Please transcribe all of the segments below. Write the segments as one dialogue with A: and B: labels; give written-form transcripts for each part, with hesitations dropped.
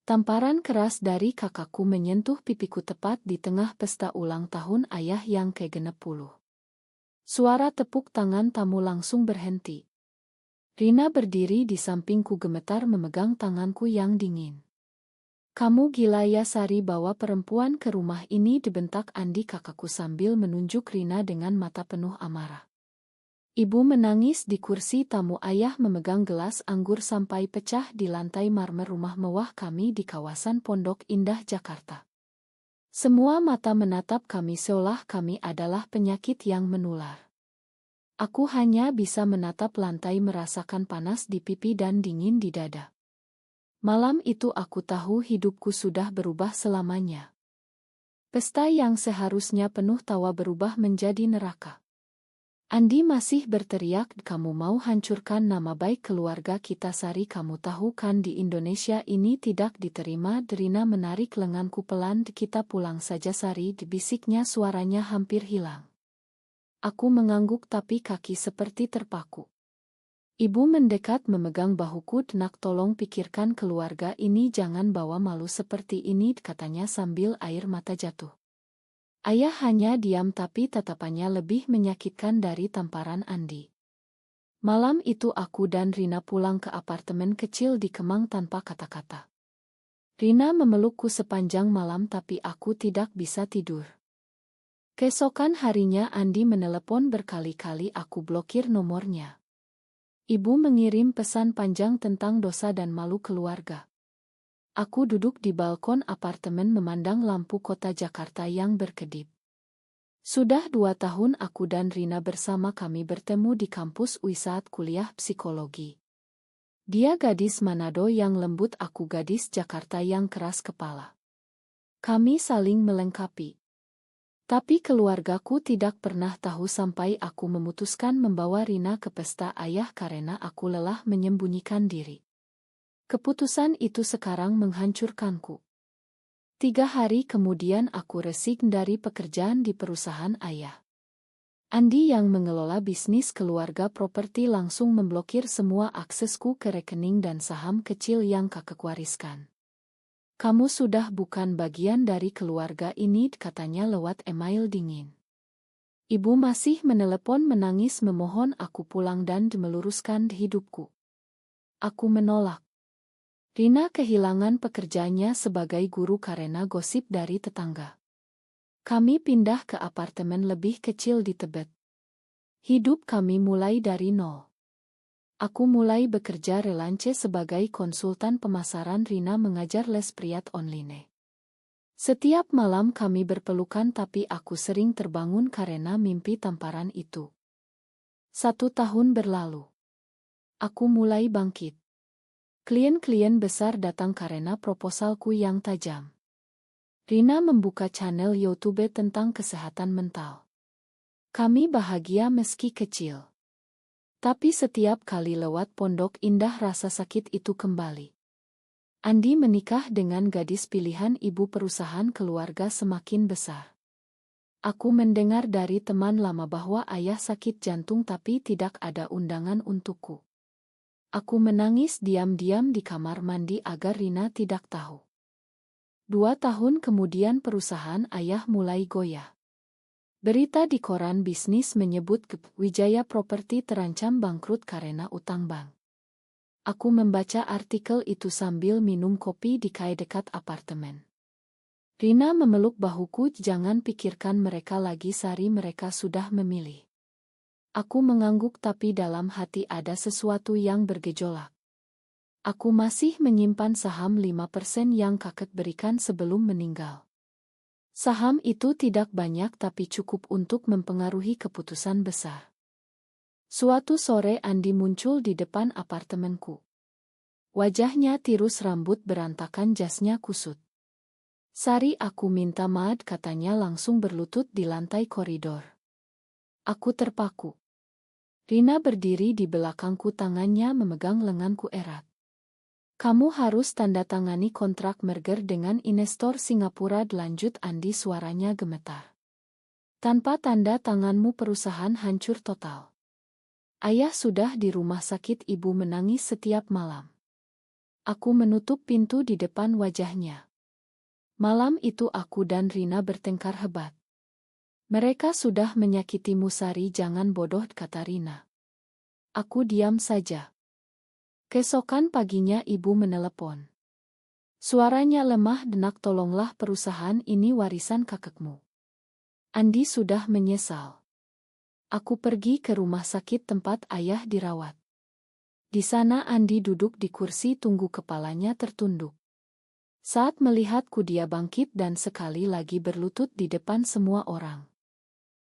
A: Tamparan keras dari kakakku menyentuh pipiku tepat di tengah pesta ulang tahun ayah yang ke-60. Suara tepuk tangan tamu langsung berhenti. Rina berdiri di sampingku gemetar memegang tanganku yang dingin. "Kamu gila ya Sari, bawa perempuan ke rumah ini?" dibentak Andi kakakku sambil menunjuk Rina dengan mata penuh amarah. Ibu menangis di kursi tamu, ayah memegang gelas anggur sampai pecah di lantai marmer rumah mewah kami di kawasan Pondok Indah, Jakarta. Semua mata menatap kami seolah kami adalah penyakit yang menular. Aku hanya bisa menatap lantai merasakan panas di pipi dan dingin di dada. Malam itu aku tahu hidupku sudah berubah selamanya. Pesta yang seharusnya penuh tawa berubah menjadi neraka. Andi masih berteriak, "Kamu mau hancurkan nama baik keluarga kita Sari, kamu tahu kan di Indonesia ini tidak diterima." Rina menarik lenganku pelan. "Kita pulang saja Sari," bisiknya, suaranya hampir hilang. Aku mengangguk tapi kaki seperti terpaku. Ibu mendekat memegang bahuku. "Nak, tolong pikirkan keluarga ini, jangan bawa malu seperti ini," katanya sambil air mata jatuh. Ayah hanya diam tapi tatapannya lebih menyakitkan dari tamparan Andi. Malam itu aku dan Rina pulang ke apartemen kecil di Kemang tanpa kata-kata. Rina memelukku sepanjang malam tapi aku tidak bisa tidur. Keesokan harinya Andi menelepon berkali-kali, aku blokir nomornya. Ibu mengirim pesan panjang tentang dosa dan malu keluarga. Aku duduk di balkon apartemen memandang lampu kota Jakarta yang berkedip. Sudah 2 tahun aku dan Rina bersama, kami bertemu di kampus UI saat kuliah psikologi. Dia gadis Manado yang lembut, aku gadis Jakarta yang keras kepala. Kami saling melengkapi. Tapi keluargaku tidak pernah tahu sampai aku memutuskan membawa Rina ke pesta ayah karena aku lelah menyembunyikan diri. Keputusan itu sekarang menghancurkanku. 3 hari kemudian aku resign dari pekerjaan di perusahaan ayah. Andi yang mengelola bisnis keluarga properti langsung memblokir semua aksesku ke rekening dan saham kecil yang kakek wariskan. "Kamu sudah bukan bagian dari keluarga ini," katanya lewat email dingin. Ibu masih menelepon menangis memohon aku pulang dan meluruskan hidupku. Aku menolak. Rina kehilangan pekerjaannya sebagai guru karena gosip dari tetangga. Kami pindah ke apartemen lebih kecil di Tebet. Hidup kami mulai dari nol. Aku mulai bekerja relance sebagai konsultan pemasaran, Rina mengajar les priat online. Setiap malam kami berpelukan tapi aku sering terbangun karena mimpi tamparan itu. 1 tahun berlalu. Aku mulai bangkit. Klien-klien besar datang karena proposalku yang tajam. Rina membuka channel YouTube tentang kesehatan mental. Kami bahagia meski kecil. Tapi setiap kali lewat Pondok Indah rasa sakit itu kembali. Andi menikah dengan gadis pilihan ibu, perusahaan keluarga semakin besar. Aku mendengar dari teman lama bahwa ayah sakit jantung tapi tidak ada undangan untukku. Aku menangis diam-diam di kamar mandi agar Rina tidak tahu. 2 tahun kemudian perusahaan ayah mulai goyah. Berita di koran bisnis menyebut Wijaya Properti terancam bangkrut karena utang bank. Aku membaca artikel itu sambil minum kopi di kai dekat apartemen. Rina memeluk bahuku, "Jangan pikirkan mereka lagi Sari, mereka sudah memilih." Aku mengangguk tapi dalam hati ada sesuatu yang bergejolak. Aku masih menyimpan saham 5% yang kakek berikan sebelum meninggal. Saham itu tidak banyak tapi cukup untuk mempengaruhi keputusan besar. Suatu sore Andi muncul di depan apartemenku. Wajahnya tirus, rambut berantakan, jasnya kusut. "Sari, aku minta maaf," katanya langsung berlutut di lantai koridor. Aku terpaku. Rina berdiri di belakangku, tangannya memegang lenganku erat. "Kamu harus tanda tangani kontrak merger dengan investor Singapura," lanjut Andi, suaranya gemetar. "Tanpa tanda tanganmu perusahaan hancur total." Ayah sudah di rumah sakit, ibu menangis setiap malam. Aku menutup pintu di depan wajahnya. Malam itu aku dan Rina bertengkar hebat. Mereka sudah menyakitimu Sari, jangan bodoh, kata Rina. Aku diam saja. Keesokan paginya ibu menelepon. Suaranya lemah denak, tolonglah, perusahaan ini warisan kakekmu. Andi sudah menyesal. Aku pergi ke rumah sakit tempat ayah dirawat. Di sana Andi duduk di kursi tunggu, kepalanya tertunduk. Saat melihatku dia bangkit dan sekali lagi berlutut di depan semua orang.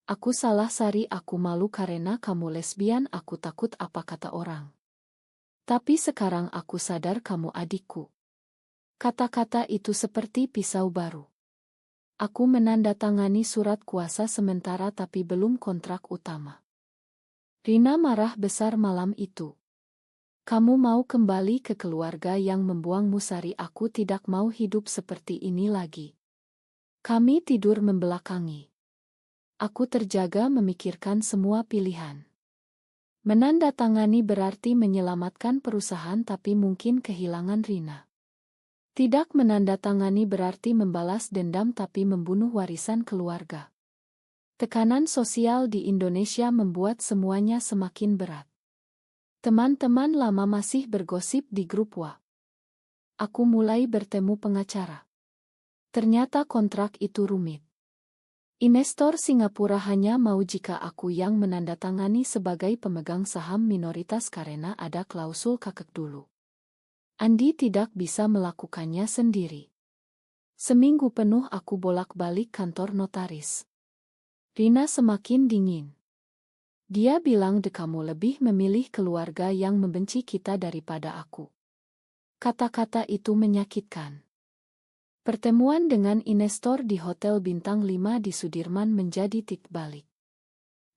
A: Aku salah Sari, aku malu karena kamu lesbian, aku takut apa kata orang. Tapi sekarang aku sadar kamu adikku. Kata-kata itu seperti pisau baru. Aku menandatangani surat kuasa sementara tapi belum kontrak utama. Rina marah besar malam itu. Kamu mau kembali ke keluarga yang membuangmu Sari, aku tidak mau hidup seperti ini lagi. Kami tidur membelakangi. Aku terjaga memikirkan semua pilihan. Menandatangani berarti menyelamatkan perusahaan tapi mungkin kehilangan Rina. Tidak menandatangani berarti membalas dendam tapi membunuh warisan keluarga. Tekanan sosial di Indonesia membuat semuanya semakin berat. Teman-teman lama masih bergosip di grup WA. Aku mulai bertemu pengacara. Ternyata kontrak itu rumit. Investor Singapura hanya mau jika aku yang menandatangani sebagai pemegang saham minoritas karena ada klausul kakek dulu. Andi tidak bisa melakukannya sendiri. Seminggu penuh aku bolak-balik kantor notaris. Rina semakin dingin. Dia bilang kamu lebih memilih keluarga yang membenci kita daripada aku. Kata-kata itu menyakitkan. Pertemuan dengan investor di Hotel Bintang 5 di Sudirman menjadi titik balik.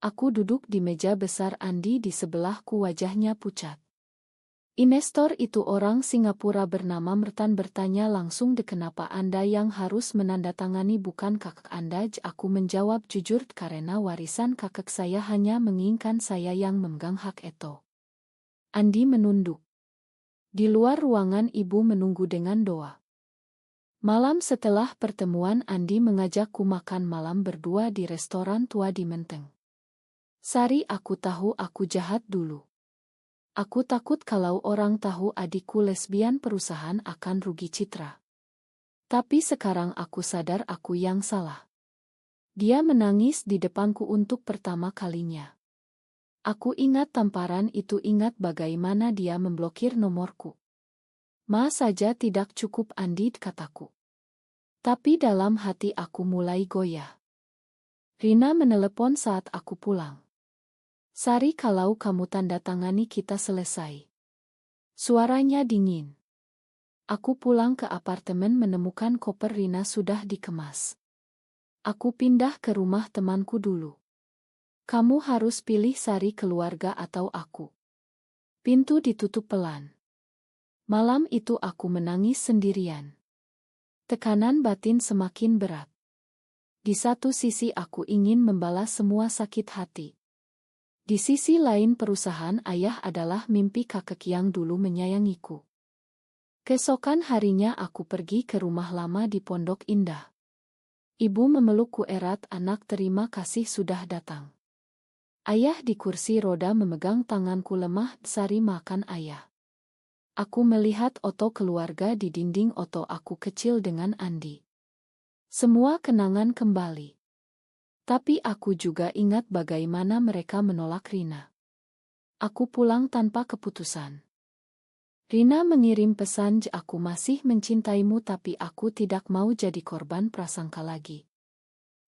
A: Aku duduk di meja besar, Andi di sebelahku, wajahnya pucat. Investor itu orang Singapura bernama Mertan, bertanya langsung, kenapa Anda yang harus menandatangani bukan kakek Anda? Aku menjawab jujur, karena warisan kakek saya hanya menginginkan saya yang memegang hak itu. Andi menunduk. Di luar ruangan ibu menunggu dengan doa. Malam setelah pertemuan Andi mengajakku makan malam berdua di restoran tua di Menteng. Sari, aku tahu aku jahat dulu. Aku takut kalau orang tahu adikku lesbian perusahaan akan rugi citra. Tapi sekarang aku sadar aku yang salah. Dia menangis di depanku untuk pertama kalinya. Aku ingat tamparan itu, ingat bagaimana dia memblokir nomorku. Ma saja tidak cukup, Andi, kataku. Tapi dalam hati aku mulai goyah. Rina menelepon saat aku pulang. Sari, kalau kamu tanda tangani kita selesai. Suaranya dingin. Aku pulang ke apartemen menemukan koper Rina sudah dikemas. Aku pindah ke rumah temanku dulu. Kamu harus pilih, Sari, keluarga atau aku. Pintu ditutup pelan. Malam itu aku menangis sendirian. Tekanan batin semakin berat. Di satu sisi aku ingin membalas semua sakit hati. Di sisi lain perusahaan ayah adalah mimpi kakek yang dulu menyayangiku. Keesokan harinya aku pergi ke rumah lama di Pondok Indah. Ibu memelukku erat, anak, terima kasih sudah datang. Ayah di kursi roda memegang tanganku lemah, Sari, makan ayah. Aku melihat foto keluarga di dinding foto aku kecil dengan Andi. Semua kenangan kembali. Tapi aku juga ingat bagaimana mereka menolak Rina. Aku pulang tanpa keputusan. Rina mengirim pesan, aku masih mencintaimu tapi aku tidak mau jadi korban prasangka lagi.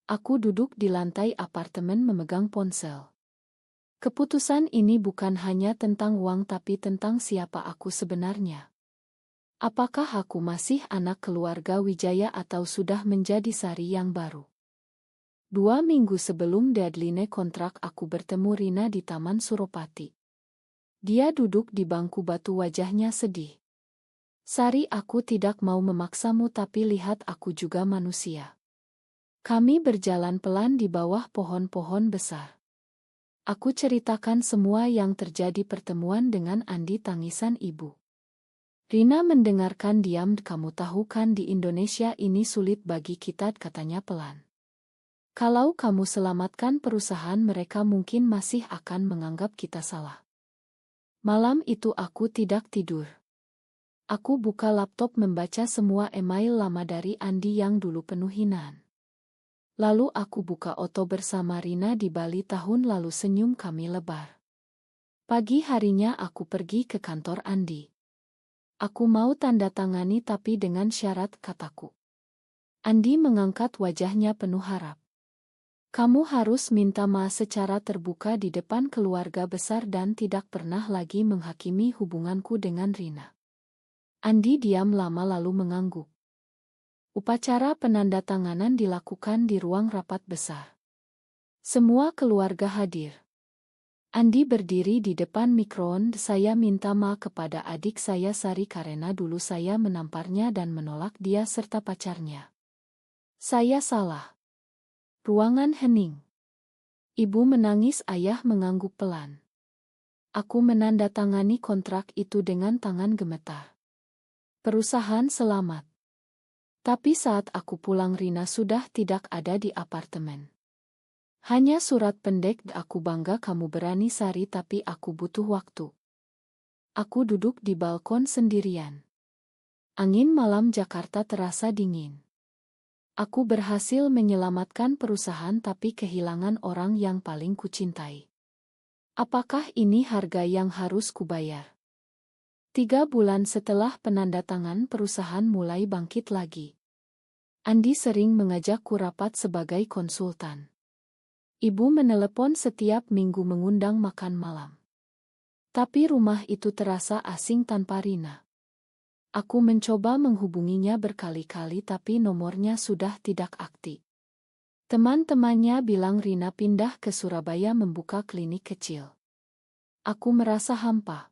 A: Aku duduk di lantai apartemen memegang ponsel. Keputusan ini bukan hanya tentang uang tapi tentang siapa aku sebenarnya. Apakah aku masih anak keluarga Wijaya atau sudah menjadi Sari yang baru? 2 minggu sebelum deadline kontrak aku bertemu Rina di Taman Suropati. Dia duduk di bangku batu, wajahnya sedih. Sari, aku tidak mau memaksamu tapi lihat aku juga manusia. Kami berjalan pelan di bawah pohon-pohon besar. Aku ceritakan semua yang terjadi, pertemuan dengan Andi, tangisan ibu. Rina mendengarkan diam. Kamu tahu kan di Indonesia ini sulit bagi kita, katanya pelan. Kalau kamu selamatkan perusahaan mereka mungkin masih akan menganggap kita salah. Malam itu aku tidak tidur. Aku buka laptop membaca semua email lama dari Andi yang dulu penuh hinaan. Lalu aku buka Oto bersama Rina di Bali tahun lalu, senyum kami lebar. Pagi harinya aku pergi ke kantor Andi. Aku mau tanda tangani tapi dengan syarat, kataku. Andi mengangkat wajahnya penuh harap. Kamu harus minta maaf secara terbuka di depan keluarga besar dan tidak pernah lagi menghakimi hubunganku dengan Rina. Andi diam lama lalu mengangguk. Upacara penandatanganan dilakukan di ruang rapat besar. Semua keluarga hadir. Andi berdiri di depan mikron. Saya minta maaf kepada adik saya Sari karena dulu saya menamparnya dan menolak dia serta pacarnya. Saya salah. Ruangan hening. Ibu menangis, ayah mengangguk pelan. Aku menandatangani kontrak itu dengan tangan gemetar. Perusahaan selamat. Tapi saat aku pulang Rina sudah tidak ada di apartemen. Hanya surat pendek, aku bangga kamu berani Sari tapi aku butuh waktu. Aku duduk di balkon sendirian. Angin malam Jakarta terasa dingin. Aku berhasil menyelamatkan perusahaan tapi kehilangan orang yang paling kucintai. Apakah ini harga yang harus kubayar? 3 bulan setelah penandatangan perusahaan mulai bangkit lagi. Andi sering mengajakku rapat sebagai konsultan. Ibu menelepon setiap minggu mengundang makan malam. Tapi rumah itu terasa asing tanpa Rina. Aku mencoba menghubunginya berkali-kali tapi nomornya sudah tidak aktif. Teman-temannya bilang Rina pindah ke Surabaya membuka klinik kecil. Aku merasa hampa.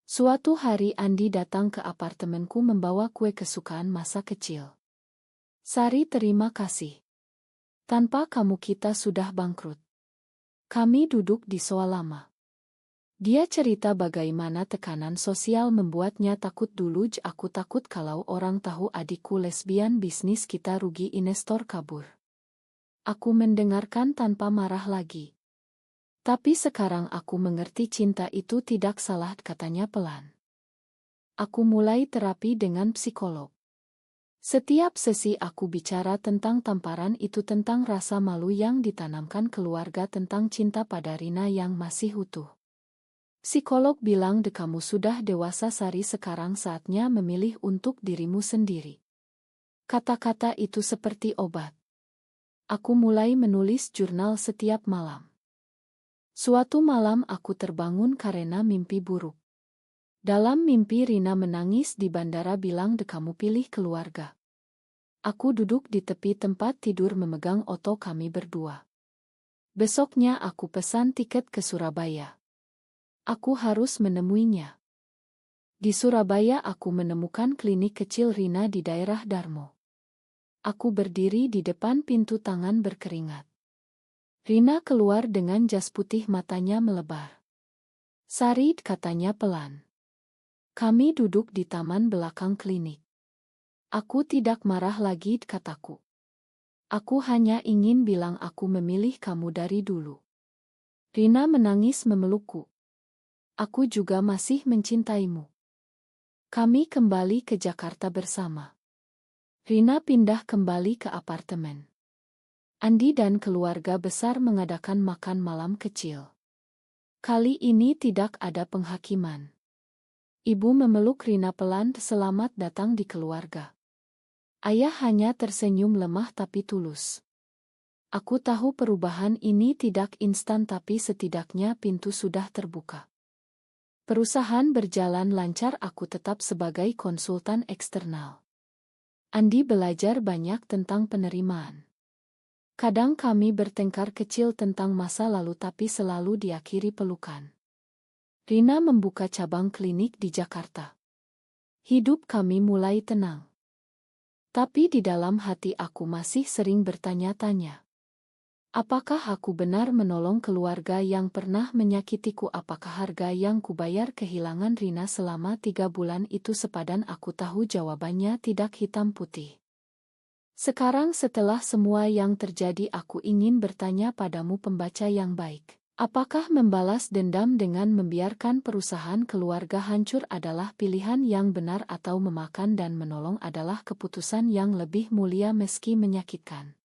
A: Suatu hari Andi datang ke apartemenku membawa kue kesukaan masa kecil. Sari, terima kasih. Tanpa kamu kita sudah bangkrut. Kami duduk di soal lama. Dia cerita bagaimana tekanan sosial membuatnya takut dulu. Aku takut kalau orang tahu adikku lesbian, bisnis kita rugi, investor kabur. Aku mendengarkan tanpa marah lagi. Tapi sekarang aku mengerti cinta itu tidak salah, katanya pelan. Aku mulai terapi dengan psikolog. Setiap sesi aku bicara tentang tamparan itu, tentang rasa malu yang ditanamkan keluarga, tentang cinta pada Rina yang masih utuh. Psikolog bilang kamu sudah dewasa Sari, sekarang saatnya memilih untuk dirimu sendiri. Kata-kata itu seperti obat. Aku mulai menulis jurnal setiap malam. Suatu malam aku terbangun karena mimpi buruk. Dalam mimpi Rina menangis di bandara bilang kamu pilih keluarga. Aku duduk di tepi tempat tidur memegang Oto kami berdua. Besoknya aku pesan tiket ke Surabaya. Aku harus menemuinya. Di Surabaya aku menemukan klinik kecil Rina di daerah Darmo. Aku berdiri di depan pintu, tangan berkeringat. Rina keluar dengan jas putih, matanya melebar. Sari, katanya pelan. Kami duduk di taman belakang klinik. Aku tidak marah lagi, kataku. Aku hanya ingin bilang aku memilih kamu dari dulu. Rina menangis memelukku. Aku juga masih mencintaimu. Kami kembali ke Jakarta bersama. Rina pindah kembali ke apartemen. Andi dan keluarga besar mengadakan makan malam kecil. Kali ini tidak ada penghakiman. Ibu memeluk Rina pelan, selamat datang di keluarga. Ayah hanya tersenyum lemah tapi tulus. Aku tahu perubahan ini tidak instan tapi setidaknya pintu sudah terbuka. Perusahaan berjalan lancar, aku tetap sebagai konsultan eksternal. Andi belajar banyak tentang penerimaan. Kadang kami bertengkar kecil tentang masa lalu tapi selalu diakhiri pelukan. Rina membuka cabang klinik di Jakarta. Hidup kami mulai tenang. Tapi di dalam hati aku masih sering bertanya-tanya. Apakah aku benar menolong keluarga yang pernah menyakitiku? Apakah harga yang kubayar kehilangan Rina selama 3 bulan itu sepadan? Aku tahu jawabannya tidak hitam putih. Sekarang setelah semua yang terjadi aku ingin bertanya padamu pembaca yang baik. Apakah membalas dendam dengan membiarkan perusahaan keluarga hancur adalah pilihan yang benar atau memakan dan menolong adalah keputusan yang lebih mulia meski menyakitkan?